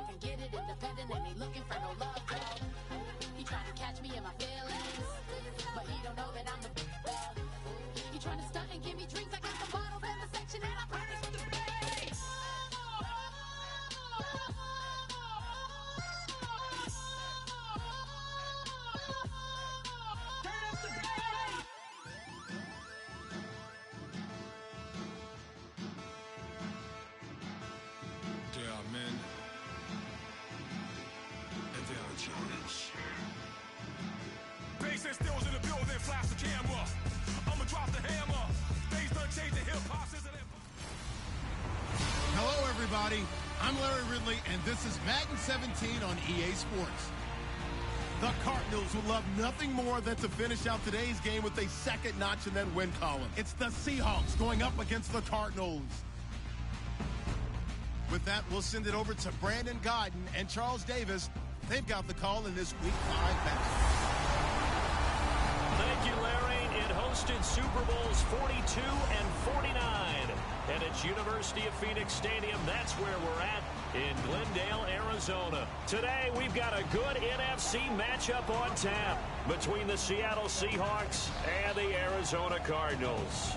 can get it independent and ain't looking for no love, dog. He trying to catch me in my feelings, but he don't know that I'm the dog. He trying to stunt and give me drinks. I got the bottles in the section and I promise to pay. There are men, and there are giants. Bass and stills in the building, flash the camera. I'ma drop the hammer. Things done changing, hip-hop isn't it? Hello, everybody. I'm Larry Ridley, and this is Madden 17 on EA Sports. The Cardinals would love nothing more than to finish out today's game with a second notch in that win column. It's the Seahawks going up against the Cardinals. With that, we'll send it over to Brandon Godden and Charles Davis. They've got the call in this Week 5 match. Thank you, Larry. It hosted Super Bowls 42 and 49. And it's University of Phoenix Stadium. That's where we're at in Glendale, Arizona. Today, we've got a good NFC matchup on tap between the Seattle Seahawks and the Arizona Cardinals.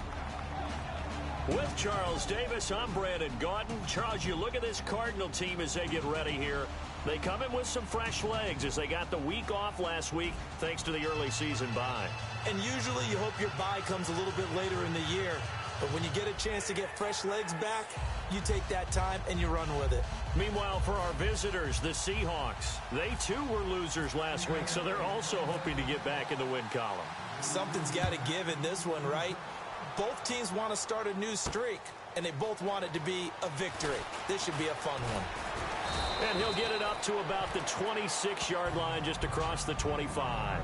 With Charles Davis, I'm Brandon Godden. Charles, you look at this Cardinal team as they get ready here. They come in with some fresh legs as they got the week off last week thanks to the early season bye. And usually you hope your bye comes a little bit later in the year. But when you get a chance to get fresh legs back, you take that time and you run with it. Meanwhile, for our visitors, the Seahawks, they too were losers last week, so they're also hoping to get back in the win column. Something's got to give in this one, right? Both teams want to start a new streak, and they both want it to be a victory. This should be a fun one. And he'll get it up to about the 26-yard line, just across the 25.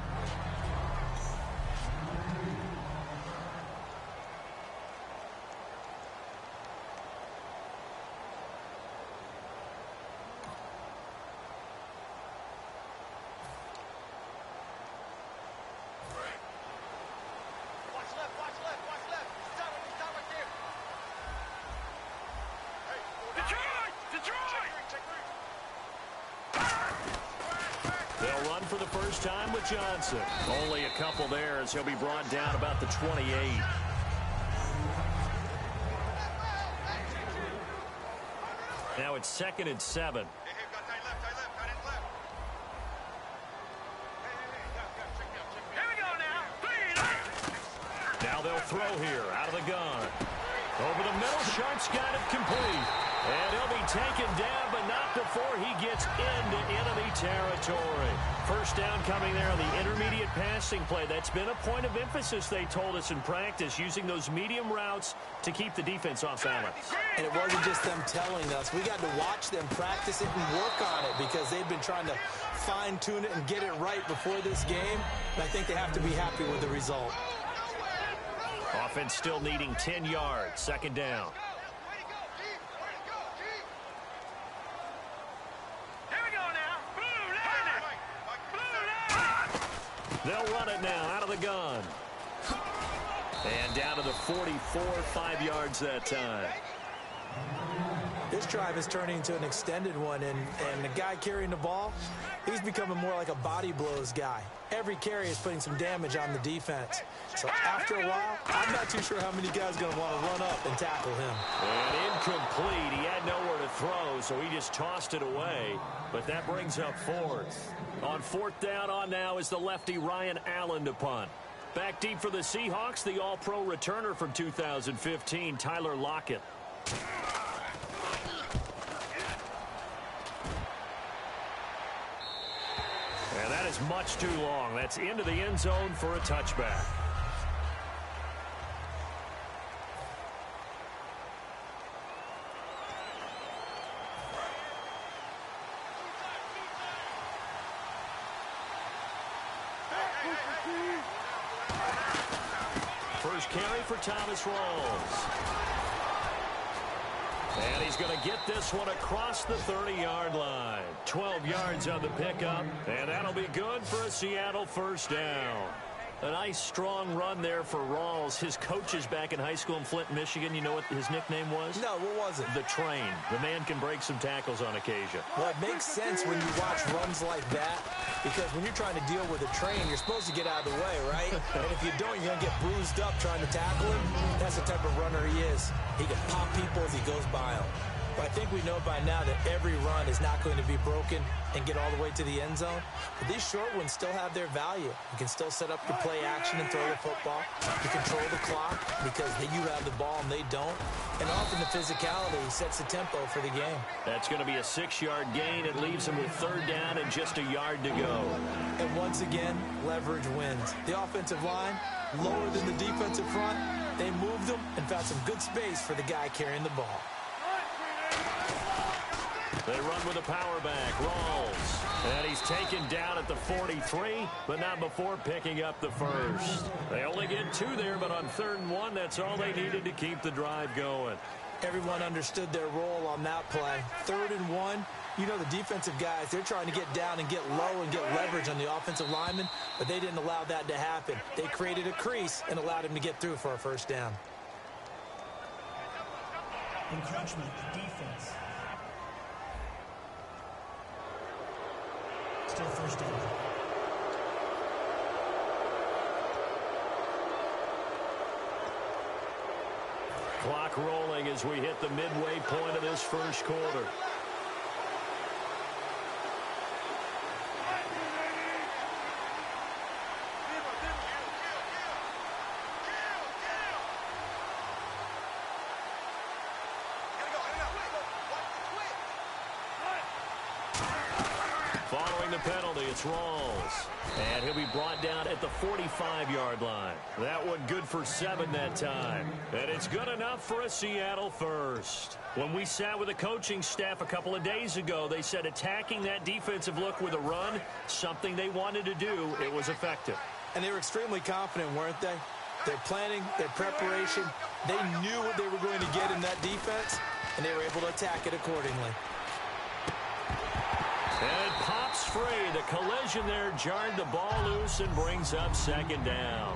They'll run for the first time with Johnson. Only a couple there as he'll be brought down about the 28. Now it's 2nd and 7. Now they'll throw here out of the gun. Over the middle, Sharp's got it complete. And he'll be taken down, but not before he gets into enemy territory. First down coming there on the intermediate passing play. That's been a point of emphasis, they told us in practice, using those medium routes to keep the defense off balance. And it wasn't just them telling us. We got to watch them practice it and work on it because they've been trying to fine-tune it and get it right before this game. And I think they have to be happy with the result. Offense still needing 10 yards. 2nd down. They'll run it now out of the gun. And down to the 44, 5 yards that time. This drive is turning into an extended one, and the guy carrying the ball, he's becoming more like a body blows guy. Every carry is putting some damage on the defense. So after a while, I'm not too sure how many guys are going to want to run up and tackle him. And incomplete. He had nowhere to throw, so he just tossed it away. But that brings up 4th. On 4th down on now is the lefty Ryan Allen to punt. Back deep for the Seahawks, the all-pro returner from 2015, Tyler Lockett. And that is much too long. That's into the end zone for a touchback. First carry for Thomas Rawls. And he's going to get this one across the 30-yard line. 12 yards on the pickup, and that'll be good for a Seattle first down. A nice, strong run there for Rawls. His coaches back in high school in Flint, Michigan, you know what his nickname was? No, what was it? The Train. The man can break some tackles on occasion. Well, it makes sense when you watch runs like that, because when you're trying to deal with a train, you're supposed to get out of the way, right? And if you don't, you're going to get bruised up trying to tackle him. That's the type of runner he is. He can pop people as he goes by them. But I think we know by now that every run is not going to be broken and get all the way to the end zone. But these short ones still have their value. You can still set up your play action and throw the football. You control the clock because you have the ball and they don't. And often the physicality sets the tempo for the game. That's going to be a 6-yard gain. It leaves him with 3rd down and just a yard to go. And once again, leverage wins. The offensive line, lower than the defensive front. They moved them and found some good space for the guy carrying the ball. They run with a power back. Rawls. And he's taken down at the 43, but not before picking up the first. They only get 2 there, but on 3rd and 1, that's all they needed to keep the drive going. Everyone understood their role on that play. 3rd and 1, you know the defensive guys, they're trying to get down and get low and get leverage on the offensive lineman, but they didn't allow that to happen. They created a crease and allowed him to get through for a first down. Encroachment, defense. Still first down. Clock rolling as we hit the midway point of this first quarter. Following the penalty, it's Rawls. And he'll be brought down at the 45-yard line. That one good for 7 that time. And it's good enough for a Seattle first. When we sat with the coaching staff a couple of days ago, they said attacking that defensive look with a run, something they wanted to do, it was effective. And they were extremely confident, weren't they? Their planning, their preparation, they knew what they were going to get in that defense, and they were able to attack it accordingly. And it pops free. The collision there jarred the ball loose and brings up 2nd down.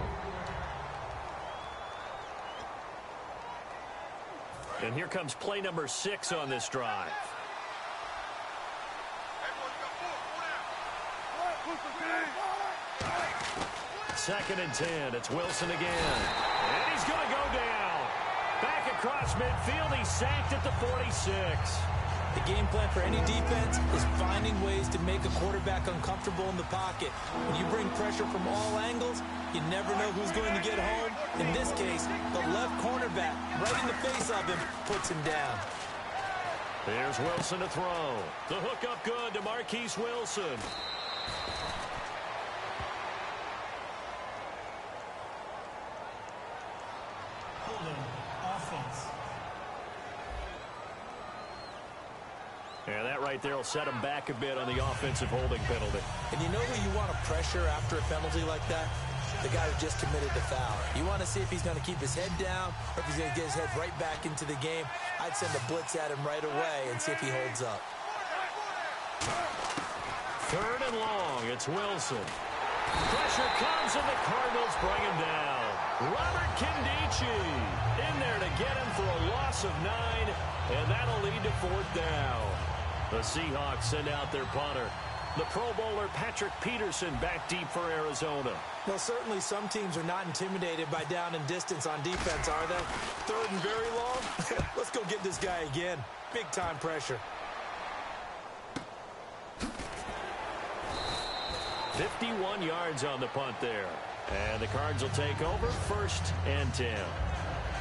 And here comes play number 6 on this drive. Second and 10. It's Wilson again. And he's going to go down. Back across midfield. He's sacked at the 46. The game plan for any defense is finding ways to make a quarterback uncomfortable in the pocket. When you bring pressure from all angles, you never know who's going to get home. In this case, the left cornerback, right in the face of him, puts him down. Here's Wilson to throw. The hook up good to Marquise Wilson. Holding, offense. And that right there will set him back a bit on the offensive holding penalty. And you know who you want to pressure after a penalty like that? The guy who just committed the foul. You want to see if he's going to keep his head down or if he's going to get his head right back into the game. I'd send a blitz at him right away and see if he holds up. 3rd and long. It's Wilson. Pressure comes and the Cardinals bring him down. Robert Kindici in there to get him for a loss of 9, and that'll lead to 4th down. The Seahawks send out their punter. The Pro Bowler Patrick Peterson back deep for Arizona. Well, certainly some teams are not intimidated by down and distance on defense, are they? 3rd and very long? Let's go get this guy again. Big-time pressure. 51 yards on the punt there. And the Cards will take over 1st and 10.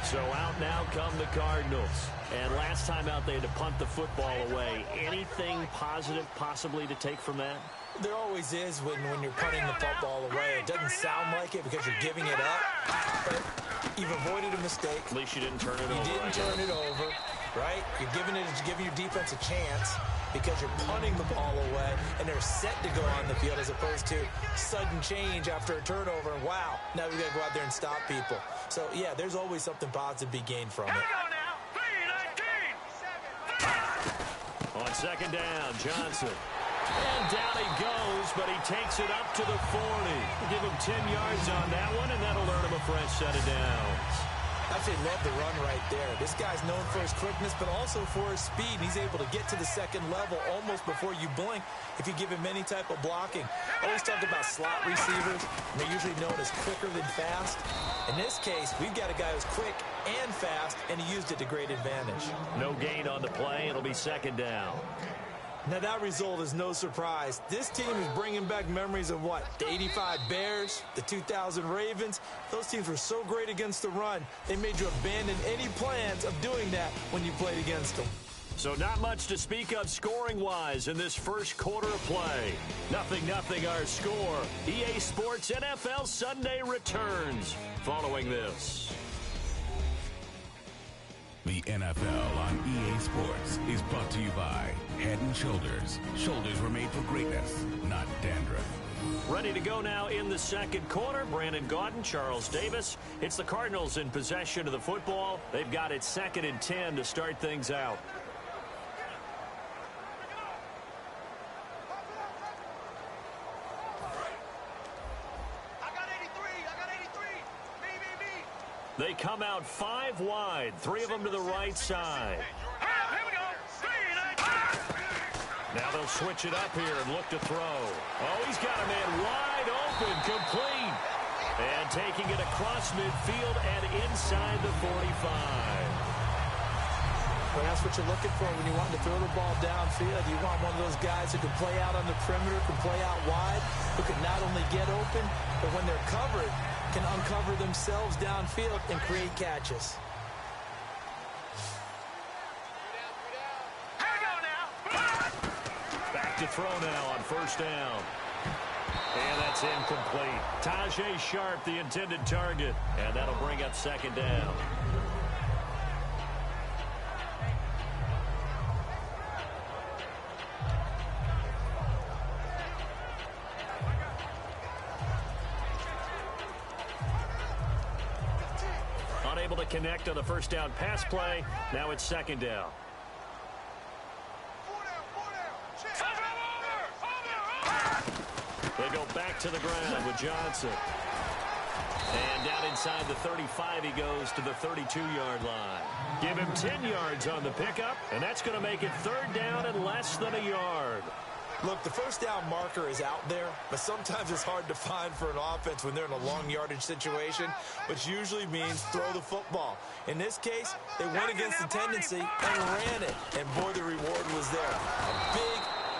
So out now come the Cardinals. And last time out they had to punt the football away. Anything positive possibly to take from that? There always is when you're punting the football away. It doesn't sound like it because you're giving it up, but you've avoided a mistake. At least you didn't turn it over. You didn't turn it over, right? You're giving your defense a chance because you're punting the ball away, and they're set to go on the field as opposed to sudden change after a turnover. And wow, now we've got to go out there and stop people. So, yeah, there's always something positive to be gained from it. On 2nd down, Johnson. And down he goes, but he takes it up to the 40. Give him 10 yards on that one, and that'll earn him a fresh set of downs. I actually love the run right there. This guy's known for his quickness, but also for his speed. He's able to get to the second level almost before you blink if you give him any type of blocking. I always talk about slot receivers, and they're usually known as quicker than fast. In this case, we've got a guy who's quick and fast, and he used it to great advantage. No gain on the play. It'll be second down. Now, that result is no surprise. This team is bringing back memories of what? The 85 Bears, the 2000 Ravens. Those teams were so great against the run, they made you abandon any plans of doing that when you played against them. So not much to speak of scoring-wise in this first quarter of play. 0-0 our score. EA Sports NFL Sunday returns following this. The NFL on EA Sports is brought to you by Head & Shoulders. Shoulders were made for greatness, not dandruff. Ready to go now in the second quarter. Brandon Gaudin, Charles Davis. It's the Cardinals in possession of the football. They've got it 2nd and 10 to start things out. They come out 5 wide, 3 of them to the right side. Now they'll switch it up here and look to throw. Oh, he's got a man wide open, complete. And taking it across midfield and inside the 45. Well, that's what you're looking for when you want to throw the ball downfield. You want one of those guys who can play out on the perimeter, can play out wide, who can not only get open, but when they're covered, can uncover themselves downfield and create catches. Back to throw now on first down. And that's incomplete. Tajay Sharp, the intended target. And that'll bring up second down. Unable to connect on the first down pass play. Now it's second down. They go back to the ground with Johnson. And down inside the 35, he goes to the 32-yard line. Give him 10 yards on the pickup, and that's going to make it third down and less than a yard. Look, the first down marker is out there, but sometimes it's hard to find for an offense when they're in a long yardage situation, which usually means throw the football. In this case, they went against the tendency and ran it, and boy, the reward was there. A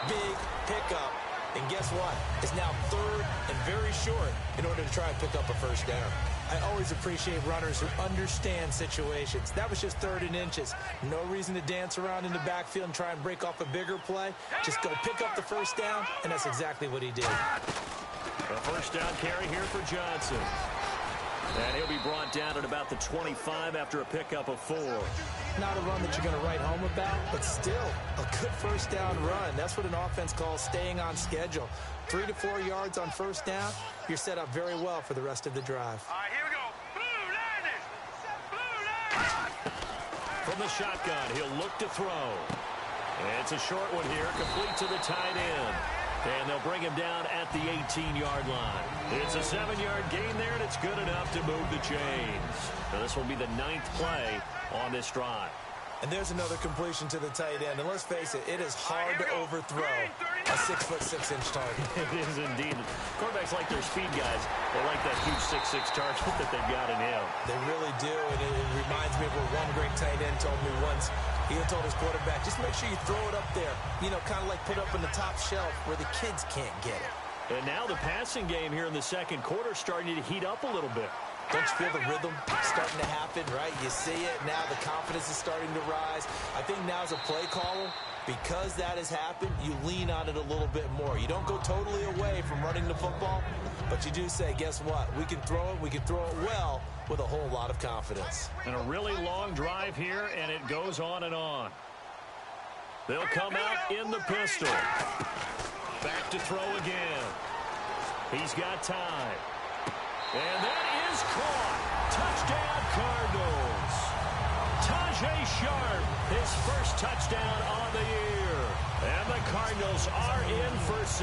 big pickup, and guess what? It's now third and very short in order to try and pick up a first down. I always appreciate runners who understand situations. That was just 3rd and inches. No reason to dance around in the backfield and try and break off a bigger play. Just go pick up the first down, and that's exactly what he did. A first down carry here for Johnson. And he'll be brought down at about the 25 after a pickup of 4. Not a run that you're going to write home about, but still a good first down run. That's what an offense calls staying on schedule. 3 to 4 yards on first down, you're set up very well for the rest of the drive. All right, here we go. Blue Lightning! Blue Lightning! From the shotgun, he'll look to throw. And it's a short one here, complete to the tight end. And they'll bring him down at the 18-yard line. It's a 7-yard gain there, and it's good enough to move the chains. Now this will be the 9th play on this drive. And there's another completion to the tight end. And let's face it, it is hard to overthrow a 6'6" target. It is indeed. Quarterbacks like their speed guys. They like that huge 6'6" target that they've got in him. They really do, and it reminds me of what one great tight end told me once. He told his quarterback, just make sure you throw it up there, you know, kind of like put up in the top shelf where the kids can't get it. And now the passing game here in the second quarter starting to heat up a little bit. Don't you feel the rhythm starting to happen, right? You see it now. The confidence is starting to rise. I think now as a play caller, because that has happened, you lean on it a little bit more. You don't go totally away from running the football, but you do say, guess what? We can throw it. We can throw it well with a whole lot of confidence. And a really long drive here, and it goes on and on. They'll come out in the pistol. Back to throw again. He's got time. And that is caught. Touchdown, Cardinals. J. Sharp, his first touchdown on the year. And the Cardinals are in for 6.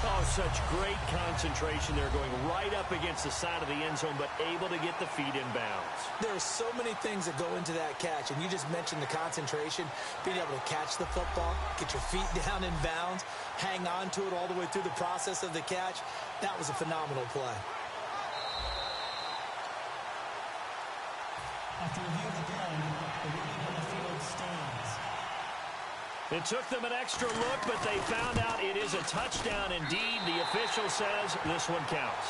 Oh, such great concentration there, going right up against the side of the end zone, but able to get the feet in bounds. There's so many things that go into that catch, and you just mentioned the concentration, being able to catch the football, get your feet down in bounds, hang on to it all the way through the process of the catch. That was a phenomenal play. After review of the play, the ruling on the field stands. It took them an extra look, but they found out it is a touchdown indeed. The official says this one counts.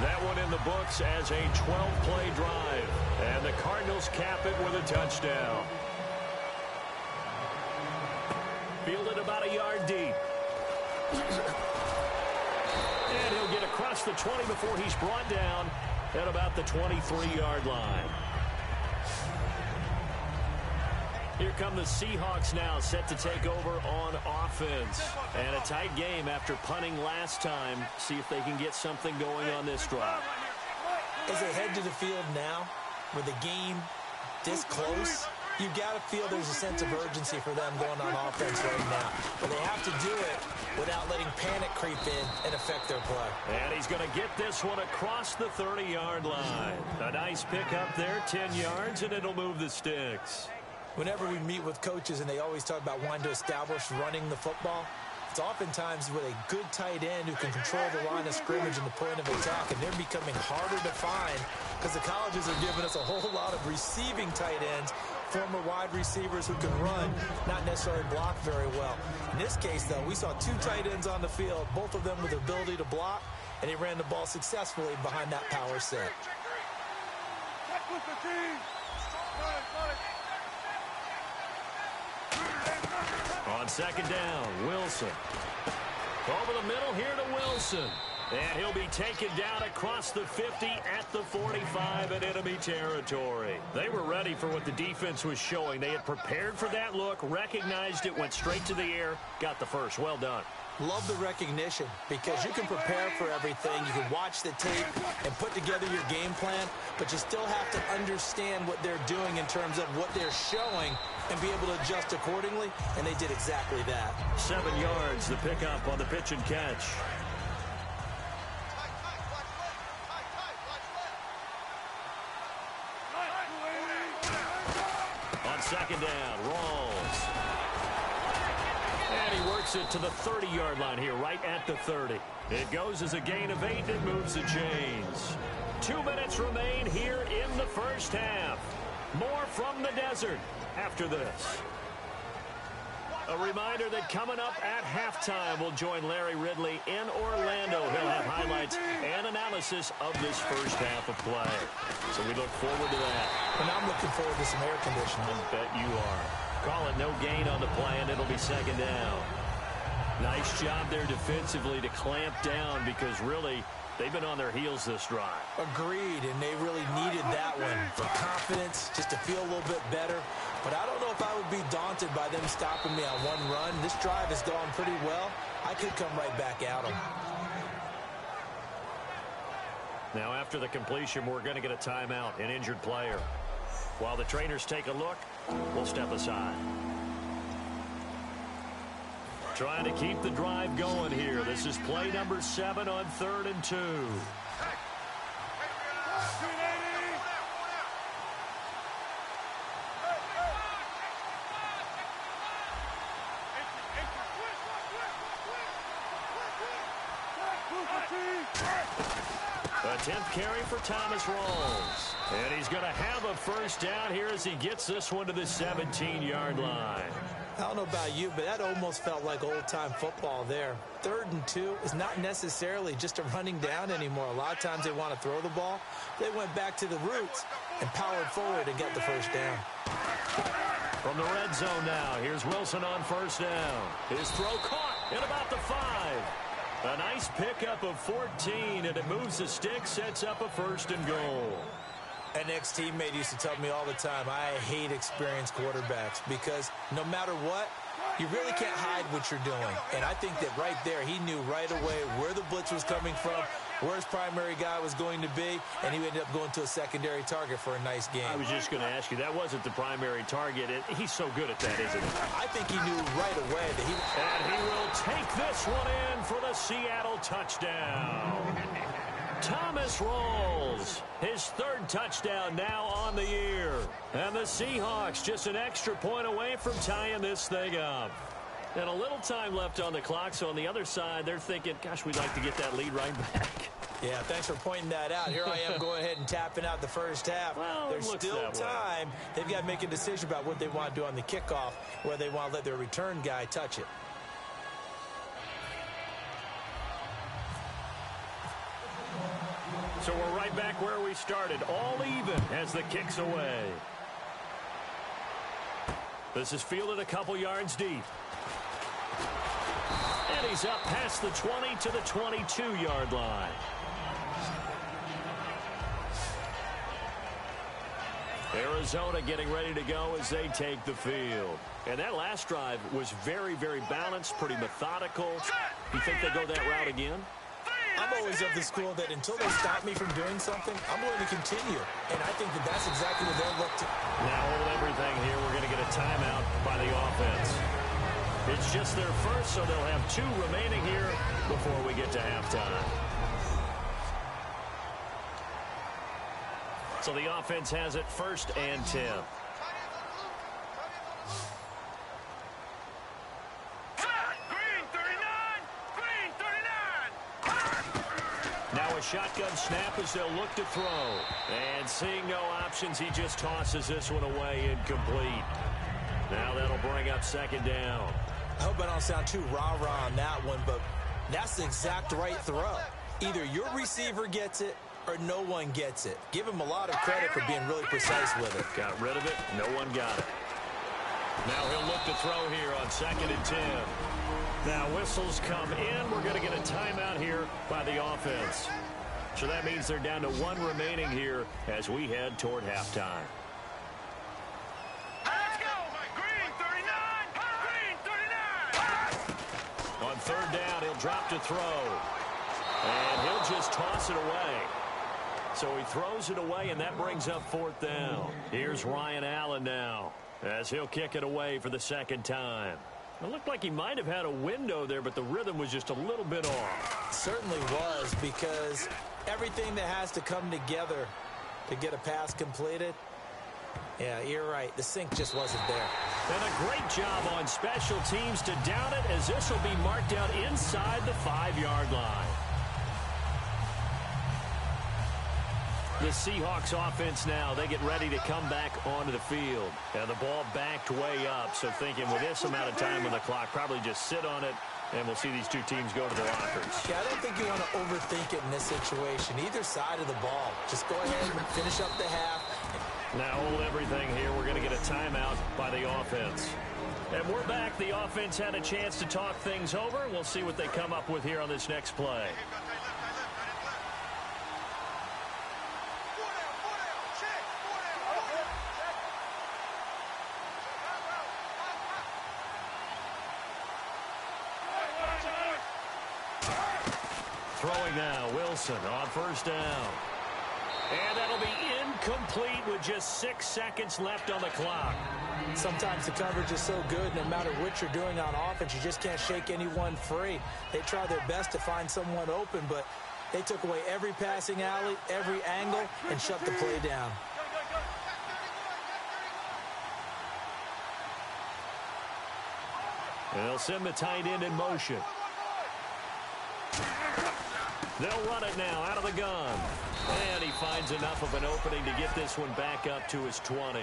That one in the books as a 12-play drive. And the Cardinals cap it with a touchdown. Fielded about a yard deep. And he'll get across the 20 before he's brought down at about the 23-yard line. Here come the Seahawks now, set to take over on offense. And a tight game after punting last time. See if they can get something going on this drive. As they head to the field now, with the game this close, you got to feel there's a sense of urgency for them going on offense right now. But they have to do it without letting panic creep in and affect their play. And he's going to get this one across the 30-yard line. A nice pickup there, 10 yards, and it'll move the sticks. Whenever we meet with coaches and they always talk about wanting to establish running the football, it's oftentimes with a good tight end who can control the line of scrimmage and the point of attack, and they're becoming harder to find because the colleges are giving us a whole lot of receiving tight ends, former wide receivers who can run, not necessarily block very well. In this case, though, we saw 2 tight ends on the field, both of them with the ability to block, and he ran the ball successfully behind that power set. On second down, Wilson. Over the middle here to Wilson. And he'll be taken down across the 50 at the 45 in enemy territory. They were ready for what the defense was showing. They had prepared for that look, recognized it, went straight to the air, got the first. Well done. Love the recognition because you can prepare for everything. You can watch the tape and put together your game plan, but you still have to understand what they're doing in terms of what they're showing and be able to adjust accordingly, and they did exactly that. 7 yards, the pickup on the pitch and catch. On second down, Rawls. And he works it to the 30-yard line here, right at the 30. It goes as a gain of 8, and it moves the chains. 2 minutes remain here in the first half. More from the desert after this. A reminder that coming up at halftime, we'll join Larry Ridley in Orlando. He'll have highlights and analysis of this first half of play. So we look forward to that. And I'm looking forward to some air conditioning. I bet you are. Call it no gain on the play, and it'll be second down. Nice job there defensively to clamp down because really they've been on their heels this drive. Agreed, and they really needed that one for confidence, just to feel a little bit better. But I don't know if I would be daunted by them stopping me on one run. This drive has gone pretty well. I could come right back at them. Now after the completion, we're going to get a timeout, an injured player. While the trainers take a look, we'll step aside. Trying to keep the drive going here. This is play number 7 on 3rd and 2. A 10th carry for Thomas Rawls. And he's going to have a first down here as he gets this one to the 17-yard line. I don't know about you, but that almost felt like old-time football there. 3rd and 2 is not necessarily just a running down anymore. A lot of times they want to throw the ball. They went back to the roots and powered forward and got the first down. From the red zone now, here's Wilson on first down. His throw caught at about the 5. A nice pickup of 14, and it moves the stick, sets up a 1st and goal. An ex-teammate used to tell me all the time, I hate experienced quarterbacks because no matter what, You really can't hide what you're doing. And I think that right there, he knew right away where the blitz was coming from, where his primary guy was going to be, and he ended up going to a secondary target for a nice game. I was just going to ask you, that wasn't the primary target. He's so good at that, isn't he? I think he knew right away that he... And he will take this one in for the Seattle touchdown. Thomas rolls. His third touchdown now on the year. And the Seahawks just an extra point away from tying this thing up. And a little time left on the clock, so on the other side, they're thinking, gosh, we'd like to get that lead right back. Yeah, thanks for pointing that out. Here I am going ahead and tapping out the first half. Well, there's still time. They've got to make a decision about what they want to do on the kickoff, whether they want to let their return guy touch it. So we're right back where we started, all even as the kick's away. This is fielded a couple yards deep. And he's up past the 20 to the 22-yard line. Arizona getting ready to go as they take the field. And that last drive was very, very balanced, pretty methodical. You think they go that route again? I'm always of the school that until they stop me from doing something, I'm going to continue. And I think that that's exactly what they'll look to. Now hold everything here. We're going to get a timeout by the offense. It's just their first, so they'll have 2 remaining here before we get to halftime. So the offense has it 1st and 10. Now a shotgun snap as they'll look to throw. And seeing no options, he just tosses this one away incomplete. Now that'll bring up 2nd down. I hope I don't sound too rah-rah on that one, but that's the exact right throw. Either your receiver gets it or no one gets it. Give him a lot of credit for being really precise with it. Got rid of it. No one got it. Now he'll look to throw here on 2nd and 10. Now whistles come in. We're going to get a timeout here by the offense. So that means they're down to 1 remaining here as we head toward halftime. Let's go! Green 39! Green 39! On 3rd down, he'll drop to throw. And he'll just toss it away. So he throws it away, and that brings up 4th down. Here's Ryan Allen now as he'll kick it away for the 2nd time. It looked like he might have had a window there, but the rhythm was just a little bit off. It certainly was, because everything that has to come together to get a pass completed, yeah, you're right. The sync just wasn't there. And a great job on special teams to down it, as this will be marked out inside the 5-yard line. The Seahawks offense now, they get ready to come back onto the field. And the ball backed way up, so thinking with this amount of time on the clock, probably just sit on it, and we'll see these 2 teams go to their lockers. Yeah, I don't think you want to overthink it in this situation. Either side of the ball. Just go ahead and finish up the half. Now hold everything here. We're going to get a timeout by the offense. And we're back. The offense had a chance to talk things over. We'll see what they come up with here on this next play. Throwing now, Wilson on 1st down. And that'll be incomplete with just 6 seconds left on the clock. Sometimes the coverage is so good, no matter what you're doing on offense, you just can't shake anyone free. They try their best to find someone open, but they took away every passing alley, every angle, and shut the play down. And they'll send the tight end in motion. They'll run it now out of the gun. And he finds enough of an opening to get this one back up to his 20.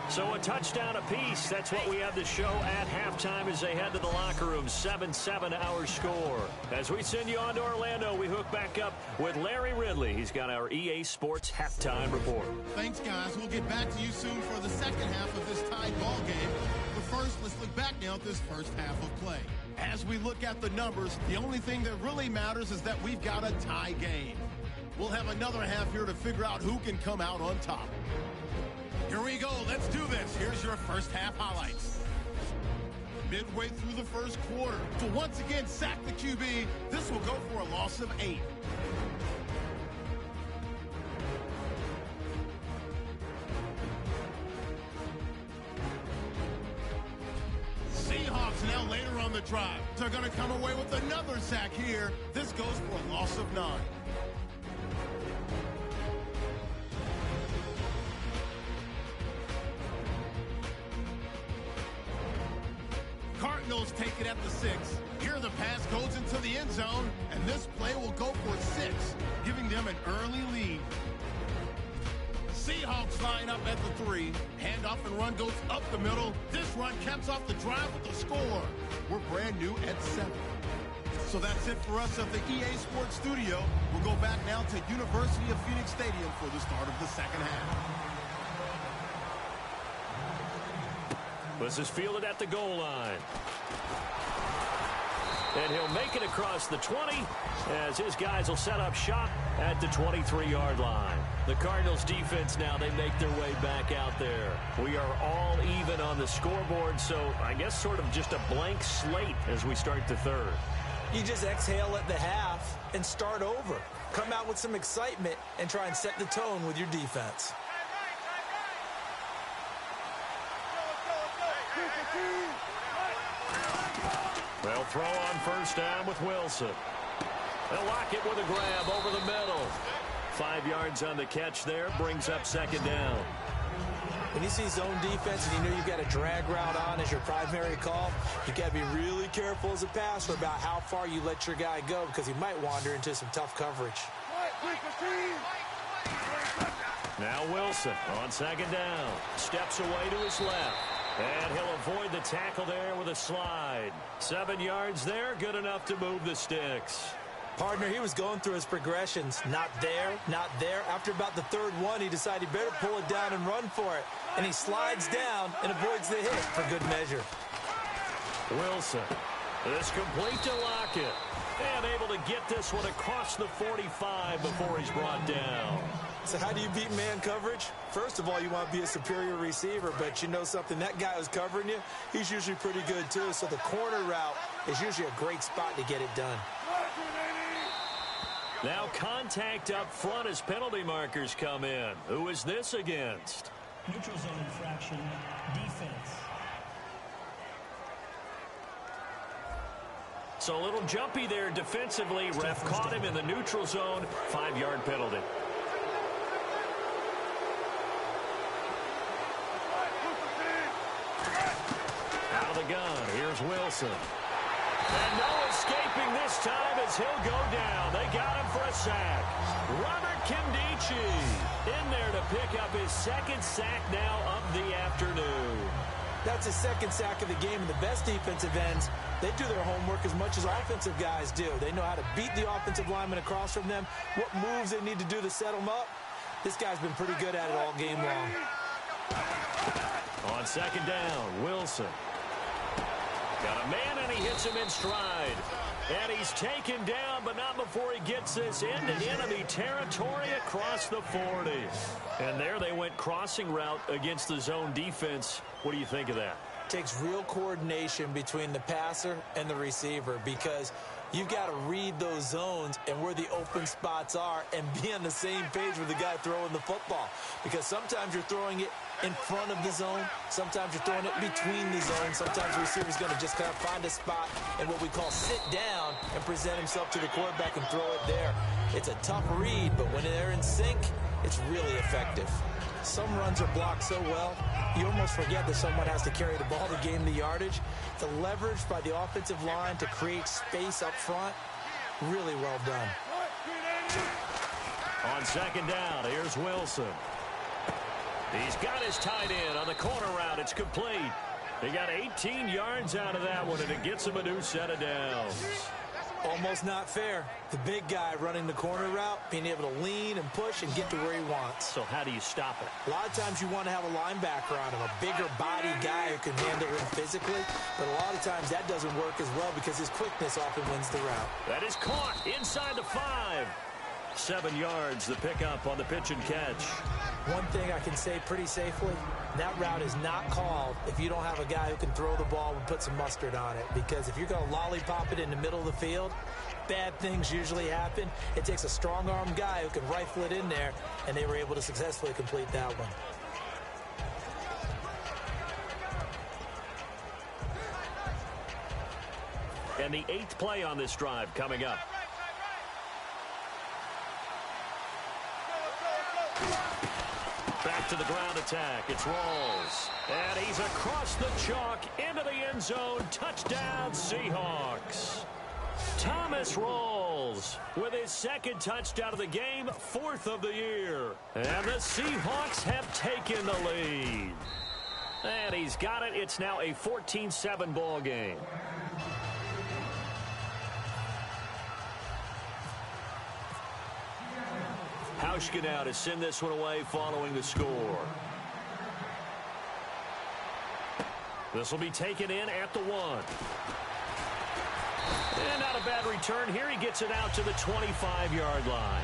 So a touchdown apiece. That's what we have to show at halftime as they head to the locker room. 7-7 our score. As we send you on to Orlando, we hook back up with Larry Ridley. He's got our EA Sports halftime report. Thanks, guys. We'll get back to you soon for the second half of this tied ball game. But first, let's look back now at this first half of play. As we look at the numbers, the only thing that really matters is that we've got a tie game. We'll have another half here to figure out who can come out on top. Here we go. Let's do this. Here's your first half highlights. midway through the first quarter. To once again sack the QB, this will go for a loss of 8. Seahawks now later on the drive. They're going to come away with another sack here. This goes for a loss of 9. Cardinals take it at the 6. Here the pass goes into the end zone, and this play will go for 6, giving them an early lead. Seahawks line up at the 3. Handoff and run goes up the middle. This run caps off the drive with the score. We're brand new at 7. So that's it for us at the EA Sports Studio. We'll go back now to University of Phoenix Stadium for the start of the second half. This is fielded at the goal line. And he'll make it across the 20 as his guys will set up shop at the 23-yard line. The Cardinals defense now, they make their way back out there. We are all even on the scoreboard, so I guess sort of just a blank slate as we start the third. You just exhale at the half and start over. Come out with some excitement and try and set the tone with your defense. They'll throw on first down with Wilson. They'll lock it with a grab over the middle. 5 yards on the catch there, brings up second down. When you see zone defense and you know you've got a drag route on as your primary call, you got to be really careful as a passer about how far you let your guy go because he might wander into some tough coverage. Now Wilson on second down. Steps away to his left. And he'll avoid the tackle there with a slide. 7 yards there, good enough to move the sticks. Partner, he was going through his progressions. Not there, not there. After about the third one, he decided he better pull it down and run for it. And he slides down and avoids the hit for good measure. Wilson is complete to Lockett. And able to get this one across the 45 before he's brought down. So how do you beat man coverage? First of all, you want to be a superior receiver, but you know something, that guy who's covering you, he's usually pretty good too. So the corner route is usually a great spot to get it done. Now contact up front as penalty markers come in. Who is this against? Neutral zone infraction, defense. So a little jumpy there defensively. Ref caught him in the neutral zone. 5-yard penalty. Out of the gun. Here's Wilson. And no escaping this time as he'll go down. They got him for a sack. Robert Kimdichie in there to pick up his second sack now of the afternoon. That's his second sack of the game, and the best defensive ends, they do their homework as much as offensive guys do. They know how to beat the offensive lineman across from them, what moves they need to do to set them up. This guy's been pretty good at it all game long. On second down, Wilson. Got a man, and he hits him in stride. And he's taken down, but not before he gets this into enemy territory across the 40. And there they went crossing route against the zone defense. What do you think of that? Takes real coordination between the passer and the receiver because you've got to read those zones and where the open spots are and be on the same page with the guy throwing the football. Because sometimes you're throwing it in front of the zone. Sometimes you're throwing it between the zones. Sometimes the receiver's going to just kind of find a spot and what we call sit down and present himself to the quarterback and throw it there. It's a tough read, but when they're in sync, it's really effective. Some runs are blocked so well, you almost forget that someone has to carry the ball to gain the yardage. The leverage by the offensive line to create space up front, really well done. On second down, here's Wilson. He's got his tight end on the corner route. It's complete. He got 18 yards out of that one, and it gets him a new set of downs. Almost not fair. The big guy running the corner route, being able to lean and push and get to where he wants. So how do you stop it? A lot of times you want to have a linebacker on him, a bigger body guy who can handle him physically. But a lot of times that doesn't work as well because his quickness often wins the route. That is caught inside the 5. 7 yards, the pickup on the pitch and catch. One thing I can say pretty safely, that route is not called if you don't have a guy who can throw the ball and put some mustard on it. Because if you're going to lollipop it in the middle of the field, bad things usually happen. It takes a strong-arm guy who can rifle it in there, and they were able to successfully complete that one. And the 8th play on this drive coming up. Back to the ground attack. It's Rawls. And he's across the chalk into the end zone. Touchdown, Seahawks. Thomas Rawls with his 2nd touchdown of the game, 4th of the year. And the Seahawks have taken the lead. And he's got it. It's now a 14-7 ball game. Hauschka now to send this one away following the score. This will be taken in at the 1. And not a bad return here. He gets it out to the 25-yard line.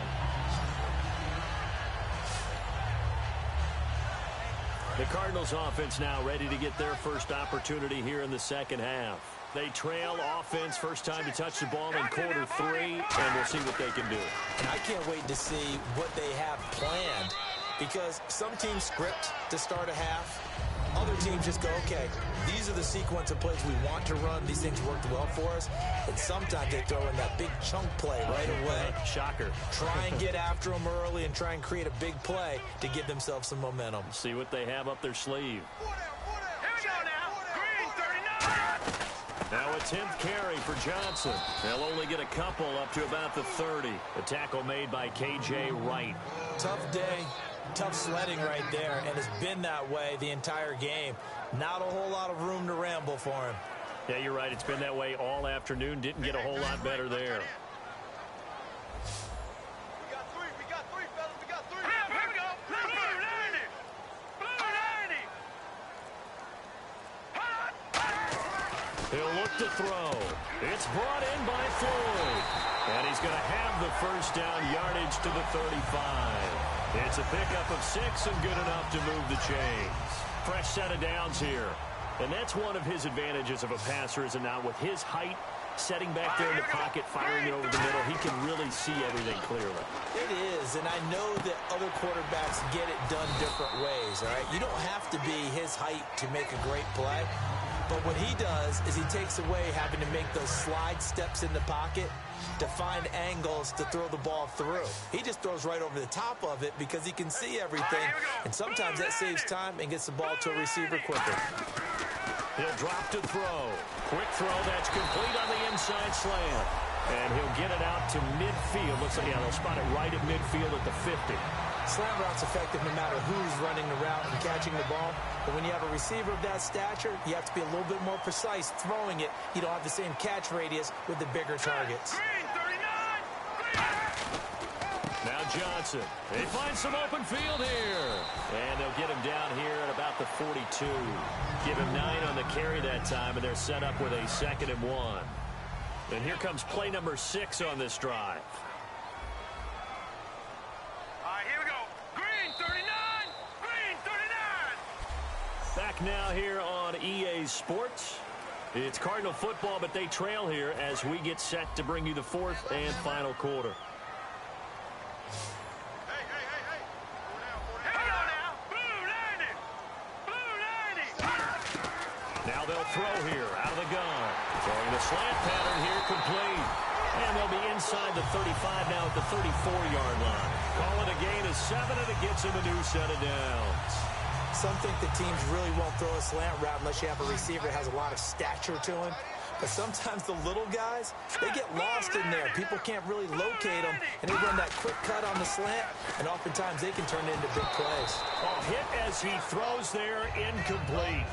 The Cardinals offense now ready to get their first opportunity here in the second half. They trail offense, first time to touch the ball in quarter 3, and we'll see what they can do. And I can't wait to see what they have planned, because some teams script to start a half. Other teams just go, okay, these are the sequence of plays we want to run. These things worked well for us. And sometimes they throw in that big chunk play right away. Shocker. Try and get after them early and try and create a big play to give themselves some momentum. See what they have up their sleeve. Now a 10th carry for Johnson. They'll only get a couple up to about the 30. The tackle made by K.J. Wright. Tough day, tough sledding right there, and it's been that way the entire game. Not a whole lot of room to ramble for him. Yeah, you're right. It's been that way all afternoon. Didn't get a whole lot better there. We got three, fellas. We got three. Here we go. Blue 90. Blue 90. He'll look to throw. It's brought in by Floyd. And he's going to have the first down, yardage to the 35. It's a pickup of 6 and good enough to move the chains. Fresh set of downs here. And that's one of his advantages of a passer, is it not? With his height, setting back there in the pocket, firing it over the middle, he can really see everything clearly. It is, and I know that other quarterbacks get it done different ways, all right? You don't have to be his height to make a great play. But what he does is he takes away having to make those slide steps in the pocket to find angles to throw the ball through. He just throws right over the top of it because he can see everything, and sometimes that saves time and gets the ball to a receiver quicker. He'll drop to throw. Quick throw, that's complete on the inside slant. And he'll get it out to midfield. Looks like, yeah, they'll spot it right at midfield at the 50. Slant route's effective no matter who's running the route and catching the ball. But when you have a receiver of that stature, you have to be a little bit more precise throwing it. You don't have the same catch radius with the bigger targets. Now Johnson. They find some open field here. And they'll get him down here at about the 42. Give him 9 on the carry that time, and they're set up with a 2nd and 1. And here comes play number 6 on this drive. Here we go. Green 39. Green 39. Back now here on EA Sports. It's Cardinal football, but they trail here as we get set to bring you the 4th and final quarter. Hey. Here we go now. Blue 90. Blue 90. Now they'll throw here out of the gun. Throwing the slant pattern here complete. And they'll be inside the 35 now at the 34-yard line. Call it a gain of 7, and it gets him a new set of downs. Some think the teams really won't throw a slant route unless you have a receiver that has a lot of stature to him. But sometimes the little guys, they get lost in there. People can't really locate them, and they run that quick cut on the slant, and oftentimes they can turn it into big plays. Oh, hit as he throws there, incomplete.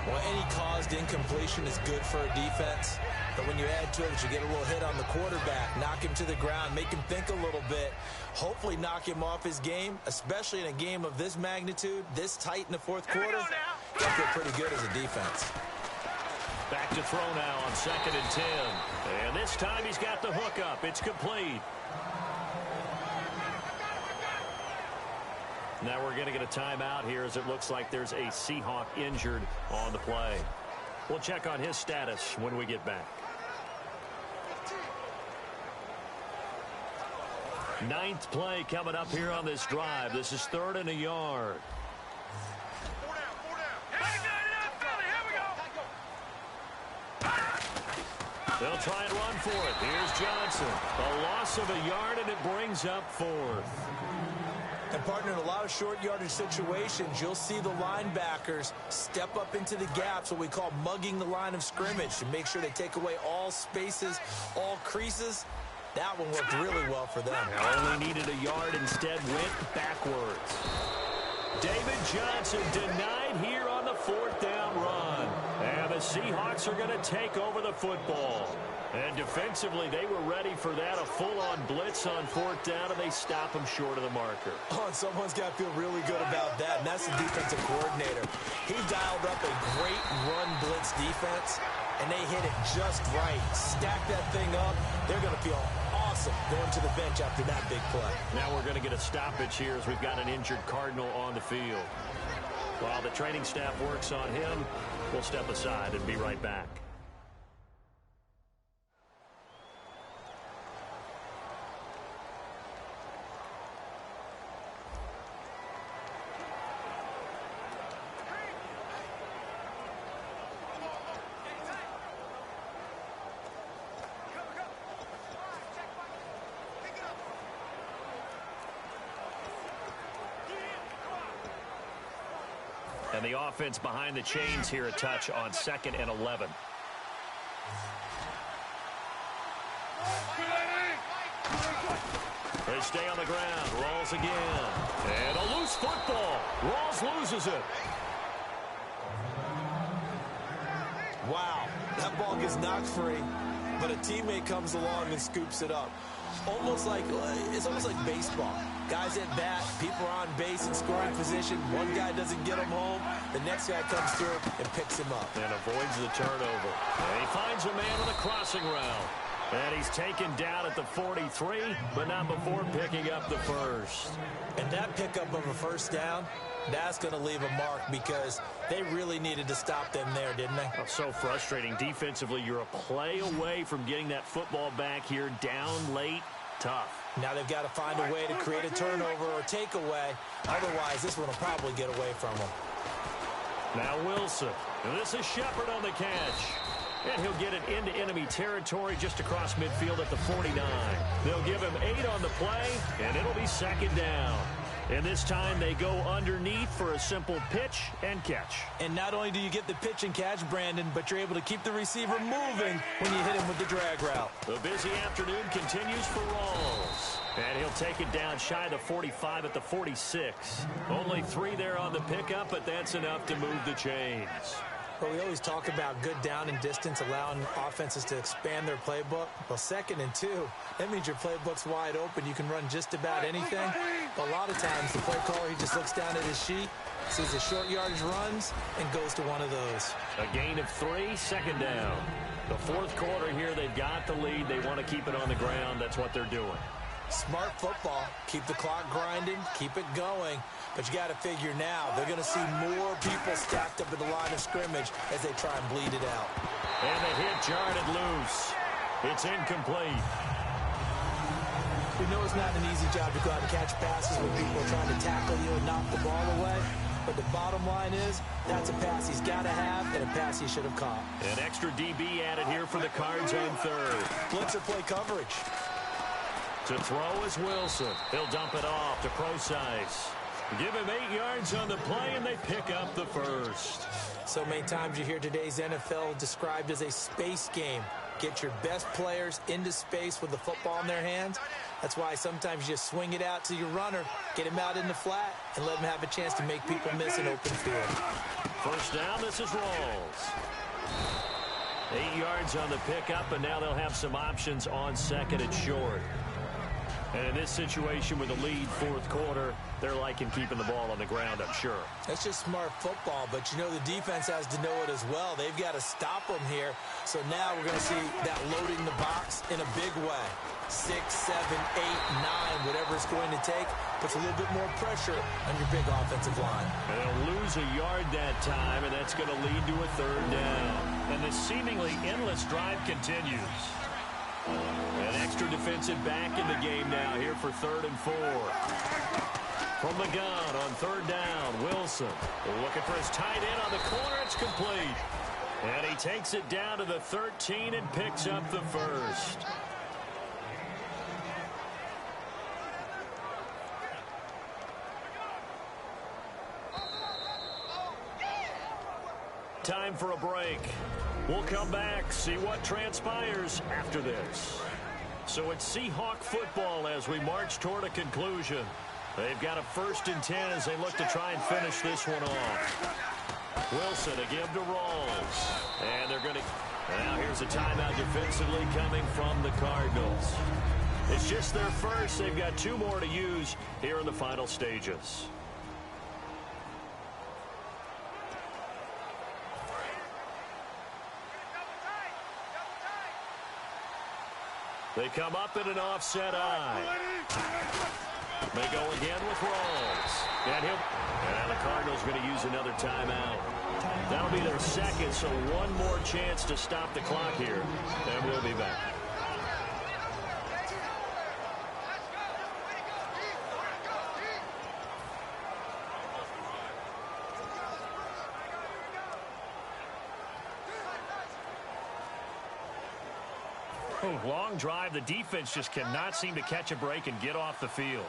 Well, any caused incompletion is good for a defense. But when you add to it that you get a little hit on the quarterback, knock him to the ground, make him think a little bit, hopefully knock him off his game, especially in a game of this magnitude, this tight in the 4th quarter, they'll feel pretty good as a defense. Back to throw now on 2nd and 10. And this time he's got the hook up. It's complete. Now we're going to get a timeout here as it looks like there's a Seahawk injured on the play. We'll check on his status when we get back. Ninth play coming up here on this drive. This is 3rd and a yard. They'll try and run for it. Here's Johnson. A loss of a yard, and it brings up 4th. And, partner, in a lot of short yardage situations, you'll see the linebackers step up into the gaps, what we call mugging the line of scrimmage, to make sure they take away all spaces, all creases. That one worked really well for them. Only needed a yard, instead went backwards. David Johnson denied here on the 4th down run. And the Seahawks are going to take over the football. And defensively, they were ready for that, a full-on blitz on 4th down, and they stop him short of the marker. Oh, and someone's got to feel really good about that, and that's the defensive coordinator. He dialed up a great run blitz defense, and they hit it just right. Stack that thing up. They're going to feel awesome going to the bench after that big play. Now we're going to get a stoppage here as we've got an injured Cardinal on the field. While the training staff works on him, we'll step aside and be right back. And the offense behind the chains here, a touch on 2nd and 11. They stay on the ground. Rawls again. And a loose football. Rawls loses it. Wow, that ball gets knocked free, but a teammate comes along and scoops it up. It's almost like baseball. Guys at bat, people are on base in scoring position. One guy doesn't get him home. The next guy comes through and picks him up. And avoids the turnover. And he finds a man on the crossing route. And he's taken down at the 43, but not before picking up the first. And that pickup of a first down, that's going to leave a mark because they really needed to stop them there, didn't they? Oh, so frustrating. Defensively, you're a play away from getting that football back here down late. Tough. Now they've got to find a way to create a turnover or takeaway. Otherwise, this one will probably get away from them. Now Wilson. And this is Shepard on the catch. And he'll get it into enemy territory just across midfield at the 49. They'll give him 8 on the play, and it'll be 2nd down. And this time they go underneath for a simple pitch and catch. And not only do you get the pitch and catch, Brandon, but you're able to keep the receiver moving when you hit him with the drag route. The busy afternoon continues for Rawls. And he'll take it down shy of the 45 at the 46. Only 3 there on the pickup, but that's enough to move the chains. But we always talk about good down and distance, allowing offenses to expand their playbook. Well, 2nd and 2, that means your playbook's wide open. You can run just about anything. But a lot of times, the play caller, he just looks down at his sheet, sees the short yardage runs, and goes to one of those. A gain of 3, 2nd down. The 4th quarter here, they've got the lead. They want to keep it on the ground. That's what they're doing. Smart football. Keep the clock grinding. Keep it going. But you got to figure now, they're going to see more people stacked up at the line of scrimmage as they try and bleed it out. And the hit jarred it loose. It's incomplete. We know it's not an easy job to go out and catch passes when people are trying to tackle you and knock the ball away. But the bottom line is, that's a pass he's got to have and a pass he should have caught. An extra DB added here for the Cards on 3rd. Blitzer play coverage. To throw is Wilson. He'll dump it off to Procise. Give him 8 yards on the play, and they pick up the first. So many times you hear today's NFL described as a space game. Get your best players into space with the football in their hands. That's why sometimes you just swing it out to your runner, get him out in the flat, and let him have a chance to make people miss an open field. First down, this is Rawls. 8 yards on the pickup, and now they'll have some options on 2nd and short. And in this situation with a lead fourth quarter, they're liking keeping the ball on the ground, I'm sure. That's just smart football, but you know the defense has to know it as well. They've got to stop them here. So now we're going to see that loading the box in a big way. 6, 7, 8, 9, whatever it's going to take, puts a little bit more pressure on your big offensive line. And they'll lose a yard that time, and that's going to lead to a third down. And the seemingly endless drive continues. An extra defensive back in the game now here for 3rd and 4. From the gun on 3rd down, Wilson looking for his tight end on the corner. It's complete. And he takes it down to the 13 and picks up the first. Time for a break. We'll come back, see what transpires after this. So it's Seahawk football as we march toward a conclusion. They've got a 1st and 10 as they look to try and finish this one off. Wilson a give to Rawls. And they're going to... Now here's a timeout defensively coming from the Cardinals. It's just their first. They've got 2 more to use here in the final stages. They come up in an offset eye. They go again with Rawls. And the Cardinals going to use another timeout. That'll be their second, so one more chance to stop the clock here. And we'll be back. Long drive. The defense just cannot seem to catch a break and get off the field.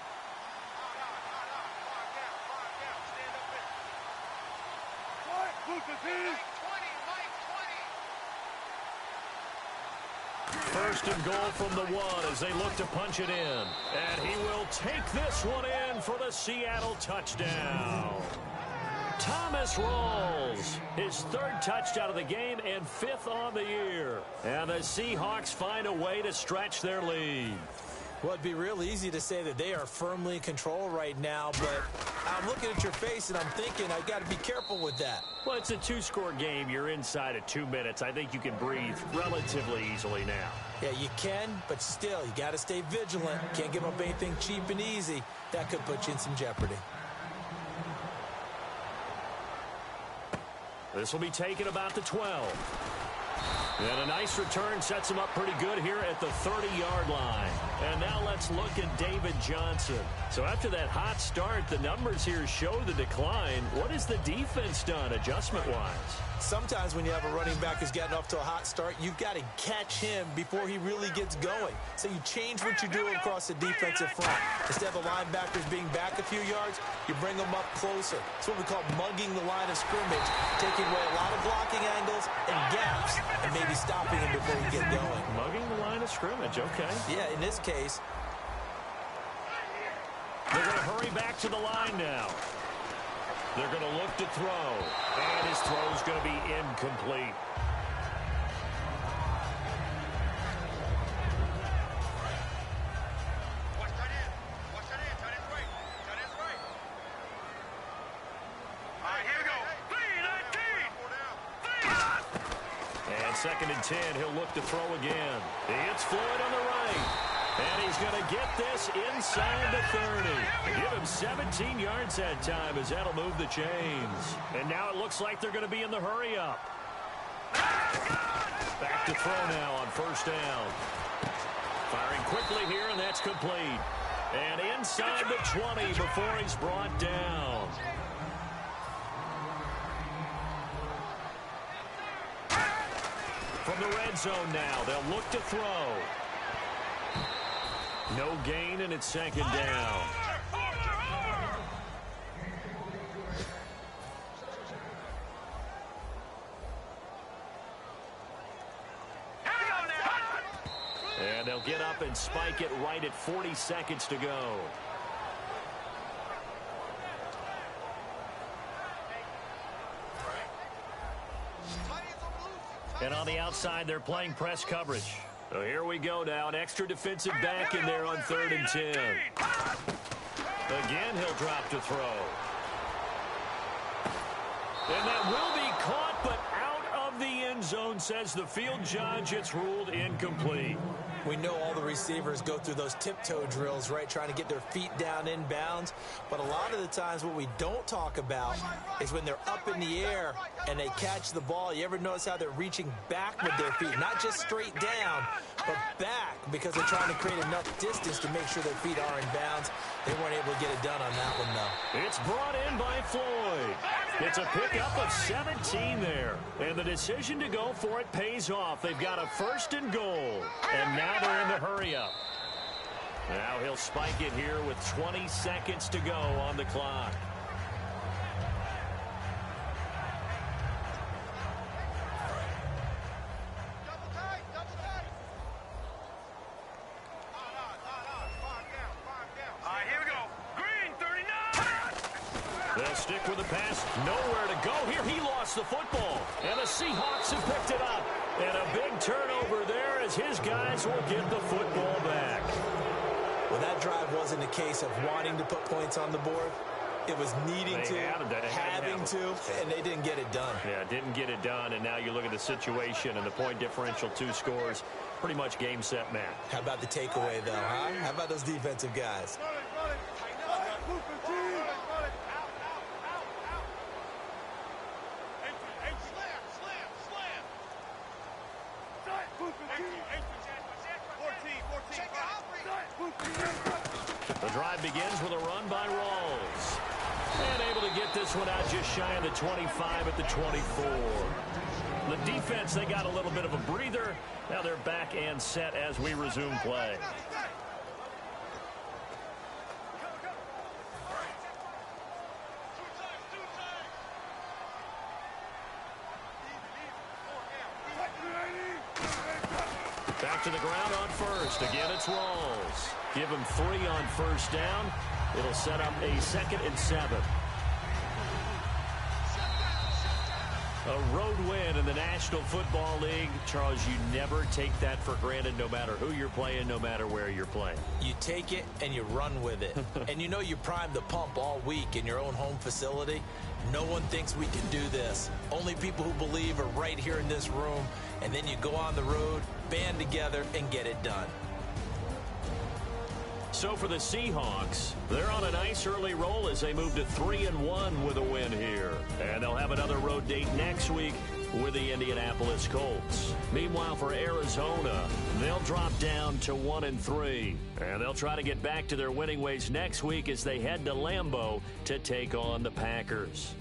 First and goal from the 1 as they look to punch it in. And he will take this one in for the Seattle touchdown. Thomas Rawls, his 3rd touchdown of the game and 5th on the year. And the Seahawks find a way to stretch their lead. Well, it'd be real easy to say that they are firmly in control right now, but I'm looking at your face and I'm thinking I've got to be careful with that. Well, it's a 2-score game. You're inside of 2 minutes. I think you can breathe relatively easily now. Yeah, you can, but still, you got to stay vigilant. Can't give up anything cheap and easy. That could put you in some jeopardy. This will be taken about the 12. And a nice return sets him up pretty good here at the 30-yard line. And now let's look at David Johnson. So after that hot start, the numbers here show the decline. What has the defense done adjustment-wise? Sometimes when you have a running back who's gotten off to a hot start, you've got to catch him before he really gets going. So you change what you do across the defensive front. Instead of the linebackers being back a few yards, you bring them up closer. It's what we call mugging the line of scrimmage, taking away a lot of blocking angles and gaps, and maybe stopping him before you get going. Mugging the line of scrimmage, okay. Yeah, in this case. They're going to hurry back to the line now. They're going to look to throw. And his throw is going to be incomplete. And 2nd and 10, he'll look to throw again. It's Floyd on the right. And he's going to get this inside the 30. Give him 17 yards that time as that'll move the chains. And now it looks like they're going to be in the hurry-up. Back to throw now on 1st down. Firing quickly here, and that's complete. And inside the 20 before he's brought down. From the red zone now, they'll look to throw. No gain, and it's 2nd down. And they'll get up and spike it right at 40 seconds to go. And on the outside, they're playing press coverage. So here we go now. An extra defensive back in there on 3rd and 10. Again, he'll drop to throw. And that will be caught, but out of the end zone, says the field judge. It's ruled incomplete. We know all the receivers go through those tiptoe drills, right, trying to get their feet down inbounds. But a lot of the times what we don't talk about is when they're up in the air and they catch the ball. You ever notice how they're reaching back with their feet? Not just straight down, but back, because they're trying to create enough distance to make sure their feet are in bounds. They weren't able to get it done on that one, though. It's brought in by Floyd. It's a pickup of 17 there. And the decision to go for it pays off. They've got a 1st and goal. And now they're in the hurry-up. Now he'll spike it here with 20 seconds to go on the clock. They'll stick with the pass. Nowhere to go here. He lost the football. And the Seahawks have picked it up. And a big turnover there as his guys will get the football back. Well, that drive wasn't a case of wanting to put points on the board. It was needing to, having to, and they didn't get it done. Yeah, didn't get it done, and now you look at the situation and the point differential, 2 scores, pretty much game, set, match. How about the takeaway, though, huh? How about those defensive guys? The drive begins with a run by Rawls. And able to get this one out just shy of the 25 at the 24. The defense, they got a little bit of a breather. Now they're back and set as we resume play. Back to the ground on 1st. Again, it's Rawls. Give him 3 on 1st down. It'll set up a 2nd and 7. A road win in the National Football League. Charles, you never take that for granted no matter who you're playing, no matter where you're playing. You take it and you run with it. And you know you primed the pump all week in your own home facility. No one thinks we can do this. Only people who believe are right here in this room. And then you go on the road, band together, and get it done. So for the Seahawks, they're on a nice early roll as they move to 3-1 with a win here. And they'll have another road date next week with the Indianapolis Colts. Meanwhile, for Arizona, they'll drop down to 1-3. And they'll try to get back to their winning ways next week as they head to Lambeau to take on the Packers.